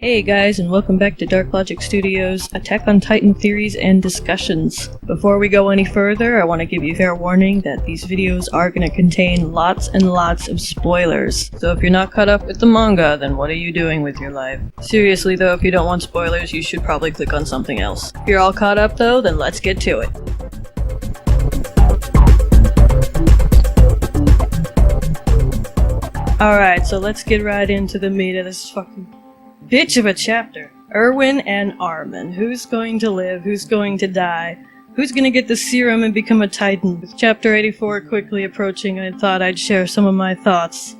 Hey guys, and welcome back to Dark Logic Studios' Attack on Titan theories and discussions. Before we go any further, I want to give you fair warning that these videos are going to contain lots and lots of spoilers. So if you're not caught up with the manga, then what are you doing with your life? Seriously though, if you don't want spoilers, you should probably click on something else. If you're all caught up though, then let's get to it. Alright, so let's get right into the meat of this fucking bitch of a chapter. Erwin and Armin. Who's going to live? Who's going to die? Who's gonna get the serum and become a Titan? With chapter 84 quickly approaching, I thought I'd share some of my thoughts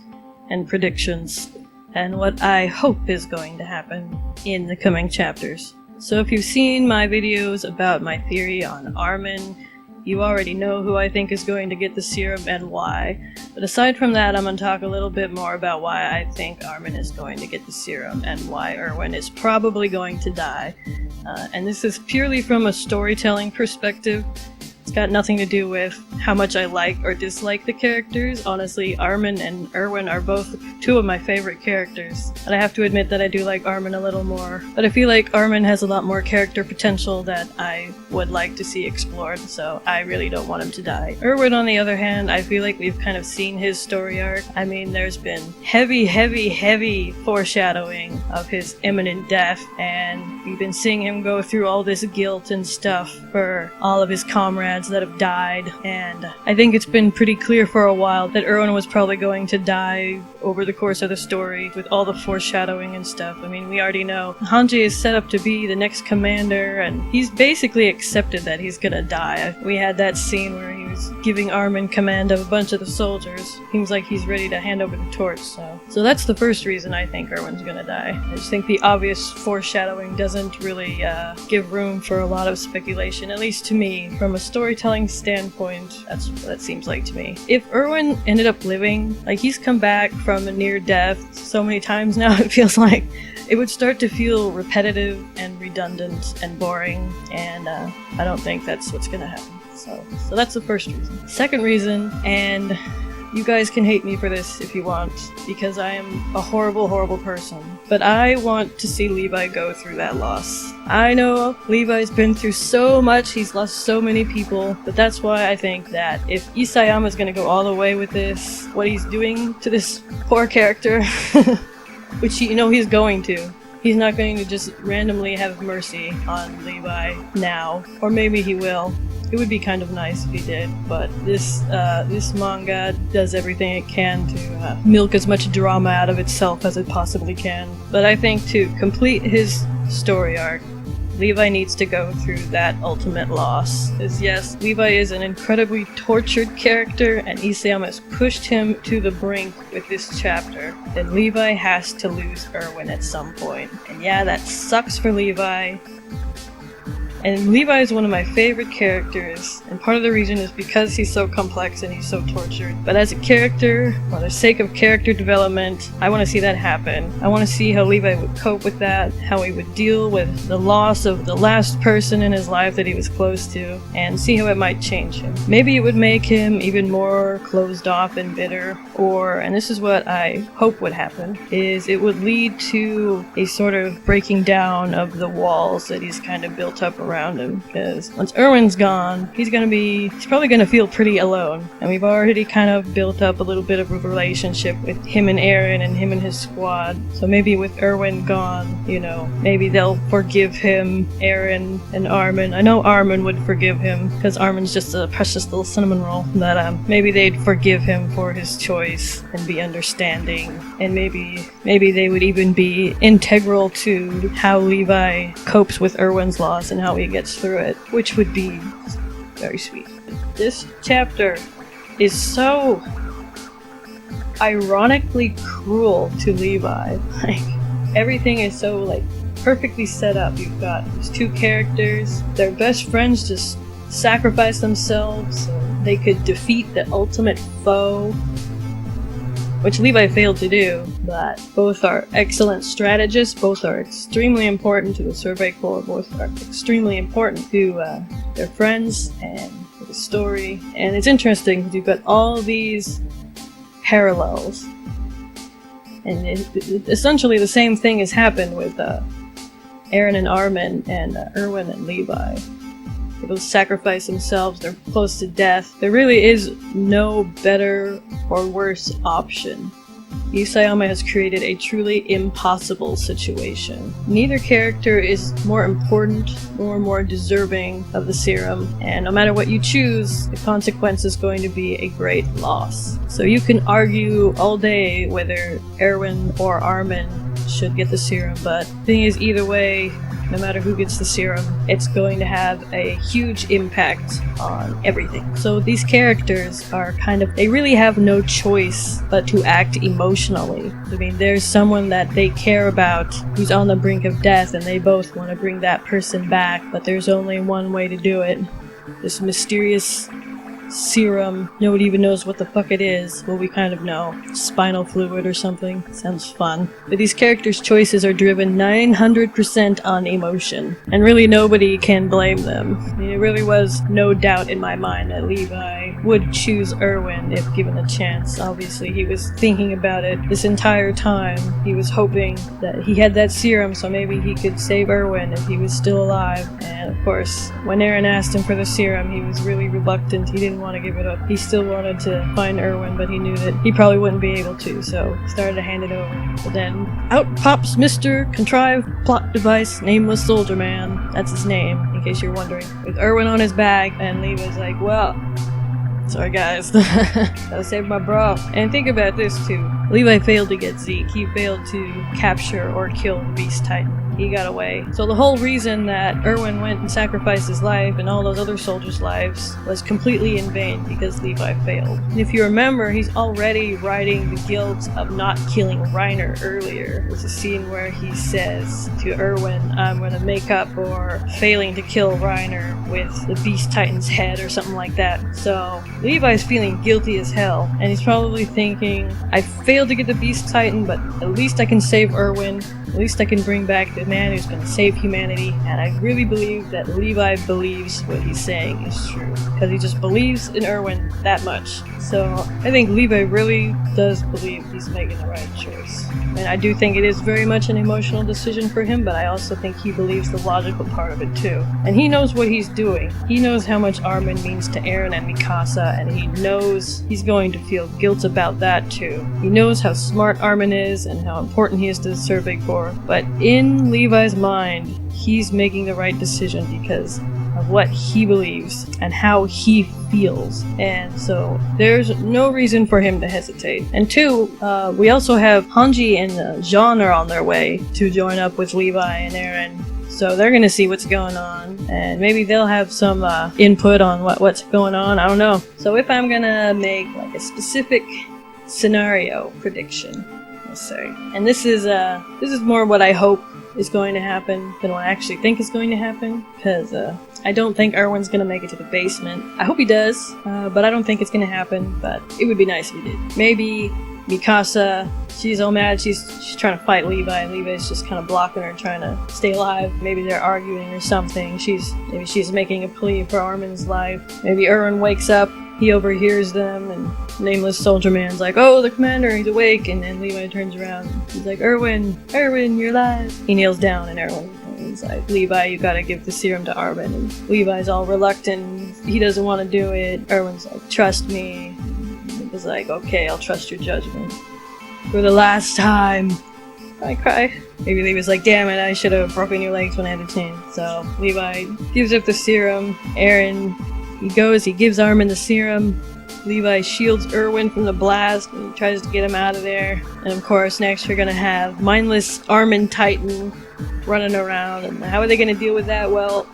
and predictions and what I hope is going to happen in the coming chapters. So if you've seen my videos about my theory on Armin, you already know who I think is going to get the serum and why. But aside from that, I'm going to talk a little bit more about why I think Armin is going to get the serum and why Erwin is probably going to die. And this is purely from a storytelling perspective. It's got nothing to do with how much I like or dislike the characters. Honestly, Armin and Erwin are both two of my favorite characters. And I have to admit that I do like Armin a little more. But I feel like Armin has a lot more character potential that I would like to see explored, so I really don't want him to die. Erwin, on the other hand, I feel like we've kind of seen his story arc. I mean, there's been heavy foreshadowing of his imminent death, and we've been seeing him go through all this guilt and stuff for all of his comrades that have died, and I think it's been pretty clear for a while that Erwin was probably going to die over the course of the story with all the foreshadowing and stuff. I mean, we already know Hanji is set up to be the next commander, and he's basically accepted that he's gonna die. We had that scene where he was giving Armin command of a bunch of the soldiers. Seems like he's ready to hand over the torch, so that's the first reason I think Erwin's gonna die. I just think the obvious foreshadowing doesn't really give room for a lot of speculation, at least to me. From a storytelling standpoint, that's what it seems like to me. If Erwin ended up living, like, he's come back from a near death so many times now, it feels like it would start to feel repetitive and redundant and boring, and I don't think that's what's gonna happen. So that's the first reason. Second reason, and you guys can hate me for this if you want, because I am a horrible person, but I want to see Levi go through that loss. I know Levi's been through so much, he's lost so many people, but that's why I think that if Isayama's gonna go all the way with this, what he's doing to this poor character, which he's going to. He's not going to just randomly have mercy on Levi now, or maybe he will. It would be kind of nice if he did, but this manga does everything it can to milk as much drama out of itself as it possibly can. But I think to complete his story arc, Levi needs to go through that ultimate loss. Because yes, Levi is an incredibly tortured character, and Isayama has pushed him to the brink with this chapter. Then Levi has to lose Erwin at some point. And yeah, that sucks for Levi. And Levi is one of my favorite characters, and part of the reason is because he's so complex and he's so tortured. But as a character, for the sake of character development, I want to see that happen. I want to see how Levi would cope with that, how he would deal with the loss of the last person in his life that he was close to, and see how it might change him. Maybe it would make him even more closed off and bitter, or, and this is what I hope would happen, is it would lead to a sort of breaking down of the walls that he's kind of built up around him, because once Erwin's gone, he's probably gonna feel pretty alone, and we've already kind of built up a little bit of a relationship with him and Eren and him and his squad. So maybe with Erwin gone, maybe they'll forgive him, Eren and Armin. I know Armin would forgive him, because Armin's just a precious little cinnamon roll, but maybe they'd forgive him for his choice and be understanding, and maybe they would even be integral to how Levi copes with Erwin's loss and how he gets through it, which would be very sweet. This chapter is so ironically cruel to Levi. Like, everything is so perfectly set up. You've got these two characters, their best friends just sacrifice themselves so they could defeat the ultimate foe, which Levi failed to do, but both are excellent strategists, both are extremely important to the Survey Corps, both are extremely important to their friends and to the story. And it's interesting because you've got all these parallels And essentially the same thing has happened with Aaron and Armin and Erwin and Levi. They both sacrifice themselves, they're close to death. There really is no better or worse option. Isayama has created a truly impossible situation. Neither character is more important nor more deserving of the serum, and no matter what you choose, the consequence is going to be a great loss. So you can argue all day whether Erwin or Armin should get the serum, but the thing is, either way, no matter who gets the serum, it's going to have a huge impact on everything. So these characters are they really have no choice but to act emotionally. I mean, there's someone that they care about who's on the brink of death, and they both want to bring that person back, but there's only one way to do it. This mysterious serum, nobody even knows what the fuck it is. Well, we kind of know. Spinal fluid or something. Sounds fun. But these characters' choices are driven 900% on emotion, and really nobody can blame them. I mean, it really was no doubt in my mind that Levi would choose Erwin if given the chance. Obviously, he was thinking about it this entire time. He was hoping that he had that serum so maybe he could save Erwin if he was still alive. And of course, when Aaron asked him for the serum, he was really reluctant. He didn't want to give it up. He still wanted to find Erwin, but he knew that he probably wouldn't be able to, so he started to hand it over. But then out pops Mr. Contrived Plot Device Nameless Soldier Man. That's his name, in case you're wondering. With Erwin on his back, and Levi's like, well, sorry guys, gotta save my bro. And think about this too. Levi failed to get Zeke. He failed to capture or kill the Beast Titan. He got away. So the whole reason that Erwin went and sacrificed his life and all those other soldiers' lives was completely in vain because Levi failed. And if you remember, he's already riding the guilt of not killing Reiner earlier. There's a scene where he says to Erwin, I'm gonna make up for failing to kill Reiner with the Beast Titan's head or something like that. So Levi's feeling guilty as hell, and he's probably thinking, I failed to get the Beast Titan, but at least I can save Erwin. At least I can bring back the man who's going to save humanity. And I really believe that Levi believes what he's saying is true, because he just believes in Erwin that much. So I think Levi really does believe he's making the right choice. And I do think it is very much an emotional decision for him, but I also think he believes the logical part of it too. And he knows what he's doing. He knows how much Armin means to Eren and Mikasa, and he knows he's going to feel guilt about that too. He knows how smart Armin is and how important he is to the Survey Corps, but in Levi's mind, he's making the right decision because of what he believes and how he feels. And so there's no reason for him to hesitate. And two, we also have Hanji and Jean are on their way to join up with Levi and Eren. So they're gonna see what's going on, and maybe they'll have some input on what's going on. I don't know. So if I'm gonna make like a specific scenario prediction, let's say, and this is more what I hope is going to happen than what I actually think is going to happen, because I don't think Erwin's gonna make it to the basement. I hope he does, but I don't think it's gonna happen, but it would be nice if he did. Maybe Mikasa, she's all mad, she's trying to fight Levi, and Levi's just kind of blocking her, trying to stay alive. Maybe they're arguing or something. Maybe she's making a plea for Armin's life. Maybe Erwin wakes up, he overhears them, and Nameless Soldier Man's like, oh, the commander, he's awake, and then Levi turns around, he's like, Erwin, you're alive. He kneels down, and Erwin's like, Levi, you gotta give the serum to Armin. And Levi's all reluctant, he doesn't want to do it. Erwin's like, trust me. Levi's like, okay, I'll trust your judgment. For the last time. I cry. Maybe Levi's like, damn it, I should have broken your legs when I had a chance. So Levi gives up the serum. Eren, he gives Armin the serum. Levi shields Erwin from the blast and he tries to get him out of there. And of course, next you're gonna have mindless Armin Titan running around. And how are they gonna deal with that? Well,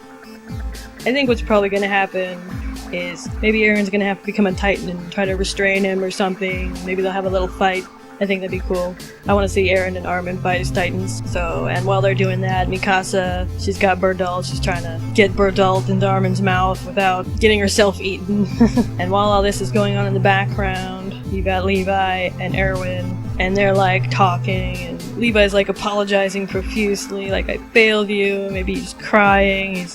I think what's probably gonna happen is maybe Eren's gonna have to become a Titan and try to restrain him or something. Maybe they'll have a little fight. I think that'd be cool. I want to see Eren and Armin fight as Titans. So, and while they're doing that, Mikasa, she's got Burdalt. She's trying to get Burdalt into Armin's mouth without getting herself eaten. And while all this is going on in the background, you got Levi and Erwin, and they're like talking, and Levi's like apologizing profusely, like, I failed you. Maybe he's crying.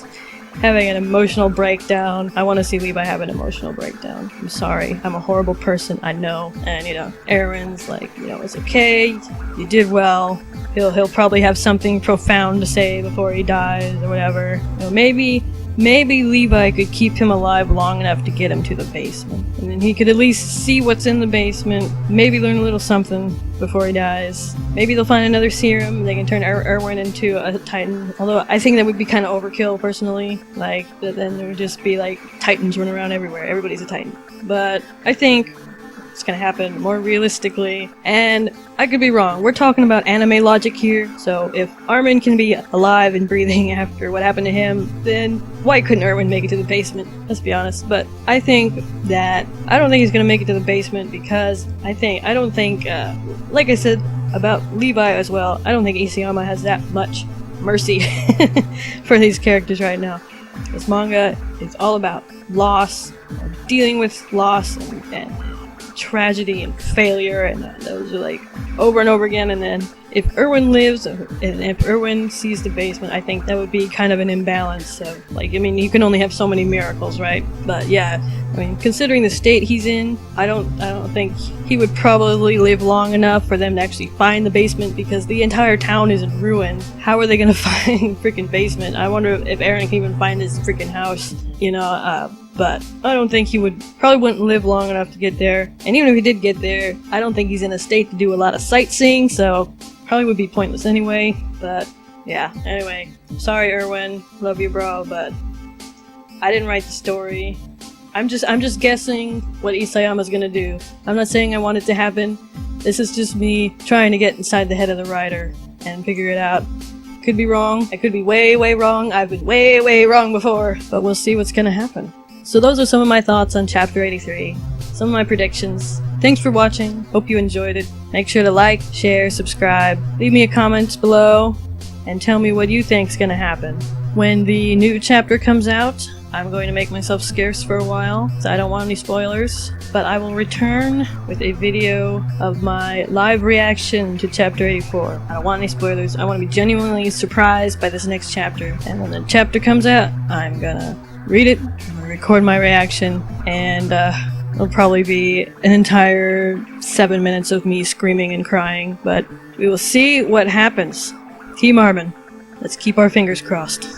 having an emotional breakdown. I want to see Levi have an emotional breakdown. I'm sorry. I'm a horrible person. I know. And, Erwin's like, it's okay. You did well. He'll probably have something profound to say before he dies or whatever. Maybe Levi could keep him alive long enough to get him to the basement. And then he could at least see what's in the basement, maybe learn a little something before he dies. Maybe they'll find another serum and they can turn Erwin into a Titan. Although I think that would be kind of overkill personally. Like, then there would just be like Titans running around everywhere. Everybody's a Titan. But I think it's gonna happen more realistically, and I could be wrong. We're talking about anime logic here, so if Armin can be alive and breathing after what happened to him, then why couldn't Erwin make it to the basement? Let's be honest. But I don't think he's gonna make it to the basement because I don't think, like I said about Levi as well, I don't think Isayama has that much mercy for these characters right now. This manga is all about loss, dealing with loss and tragedy and failure, and those are like over and over again. And then if Erwin lives and if Erwin sees the basement, I think that would be kind of an imbalance. So you can only have so many miracles, right? But yeah, considering the state he's in, I don't think he would probably live long enough for them to actually find the basement, because the entire town is in ruin. How are they gonna find freaking basement? I wonder if Eren can even find his freaking house, but I don't think probably wouldn't live long enough to get there. And even if he did get there, I don't think he's in a state to do a lot of sightseeing, so probably would be pointless anyway. But yeah, anyway, sorry Erwin, love you bro, but I didn't write the story. I'm just guessing what Isayama's gonna do. I'm not saying I want it to happen. This is just me trying to get inside the head of the writer and figure it out. Could be wrong. I could be way, way wrong. I've been way, way wrong before, but we'll see what's gonna happen. So those are some of my thoughts on Chapter 83, some of my predictions. Thanks for watching, hope you enjoyed it. Make sure to like, share, subscribe, leave me a comment below, and tell me what you think's gonna happen. When the new chapter comes out, I'm going to make myself scarce for a while, so I don't want any spoilers, but I will return with a video of my live reaction to Chapter 84. I don't want any spoilers, I want to be genuinely surprised by this next chapter, and when the chapter comes out, I'm gonna read it, I'm gonna record my reaction, and it'll probably be an entire 7 minutes of me screaming and crying, but we will see what happens. Team Armin, let's keep our fingers crossed.